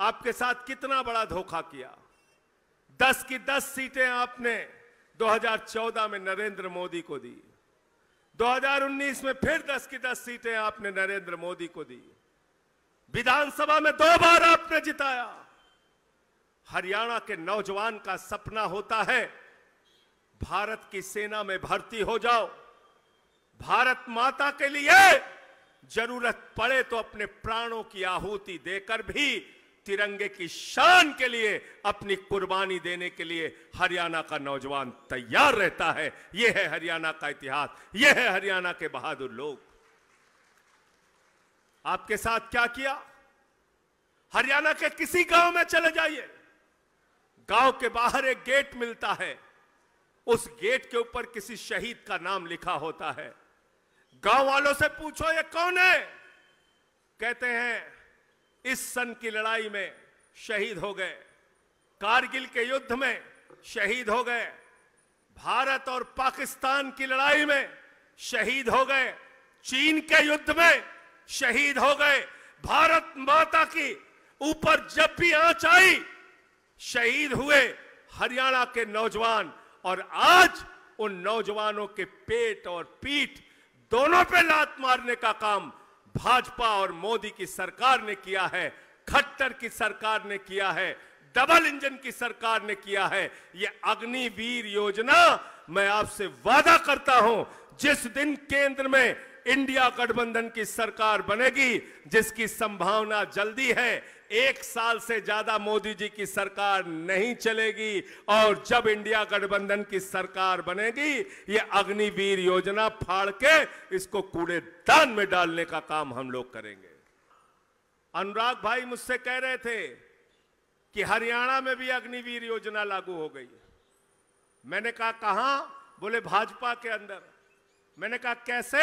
आपके साथ कितना बड़ा धोखा किया। 10 की 10 सीटें आपने 2014 में नरेंद्र मोदी को दी, 2019 में फिर 10 की 10 सीटें आपने नरेंद्र मोदी को दी, विधानसभा में 2 बार आपने जिताया। हरियाणा के नौजवान का सपना होता है भारत की सेना में भर्ती हो जाओ, भारत माता के लिए जरूरत पड़े तो अपने प्राणों की आहुति देकर भी तिरंगे की शान के लिए अपनी कुर्बानी देने के लिए हरियाणा का नौजवान तैयार रहता है। यह है हरियाणा का इतिहास, यह है हरियाणा के बहादुर लोग। आपके साथ क्या किया? हरियाणा के किसी गांव में चले जाइए, गांव के बाहर एक गेट मिलता है, उस गेट के ऊपर किसी शहीद का नाम लिखा होता है। गांव वालों से पूछो ये कौन है? कहते हैं इस सन की लड़ाई में शहीद हो गए, कारगिल के युद्ध में शहीद हो गए, भारत और पाकिस्तान की लड़ाई में शहीद हो गए, चीन के युद्ध में शहीद हो गए, भारत माता की ऊपर जब भी आंच आई शहीद हुए हरियाणा के नौजवान। और आज उन नौजवानों के पेट और पीठ दोनों पे लात मारने का काम भाजपा और मोदी की सरकार ने किया है, खट्टर की सरकार ने किया है, डबल इंजन की सरकार ने किया है। ये अग्निवीर योजना, मैं आपसे वादा करता हूं जिस दिन केंद्र में इंडिया गठबंधन की सरकार बनेगी, जिसकी संभावना जल्दी है, 1 साल से ज्यादा मोदी जी की सरकार नहीं चलेगी। और जब इंडिया गठबंधन की सरकार बनेगी, ये अग्निवीर योजना फाड़ के इसको कूड़ेदान में डालने का काम हम लोग करेंगे। अनुराग भाई मुझसे कह रहे थे कि हरियाणा में भी अग्निवीर योजना लागू हो गई। मैंने कहा कहां? बोले भाजपा के अंदर। मैंने कहा कैसे?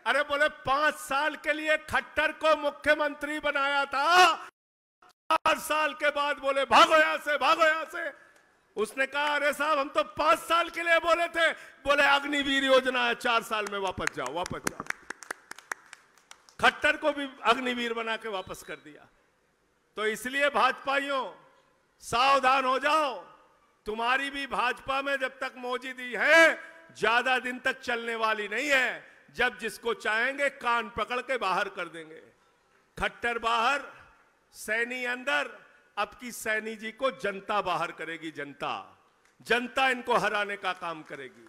अरे बोले 5 साल के लिए खट्टर को मुख्यमंत्री बनाया था, 4 साल के बाद बोले भागो यहां से, भागो यहां से। उसने कहा अरे साहब हम तो 5 साल के लिए बोले थे। बोले अग्निवीर योजना है, 4 साल में वापस जाओ, वापस जाओ। खट्टर को भी अग्निवीर बना के वापस कर दिया। तो इसलिए भाजपाइयों सावधान हो जाओ, तुम्हारी भी भाजपा में जब तक मौजूदगी है ज्यादा दिन तक चलने वाली नहीं है। जब जिसको चाहेंगे कान पकड़ के बाहर कर देंगे। खट्टर बाहर, सैनी अंदर। अब की सैनी जी को जनता बाहर करेगी, जनता इनको हराने का काम करेगी।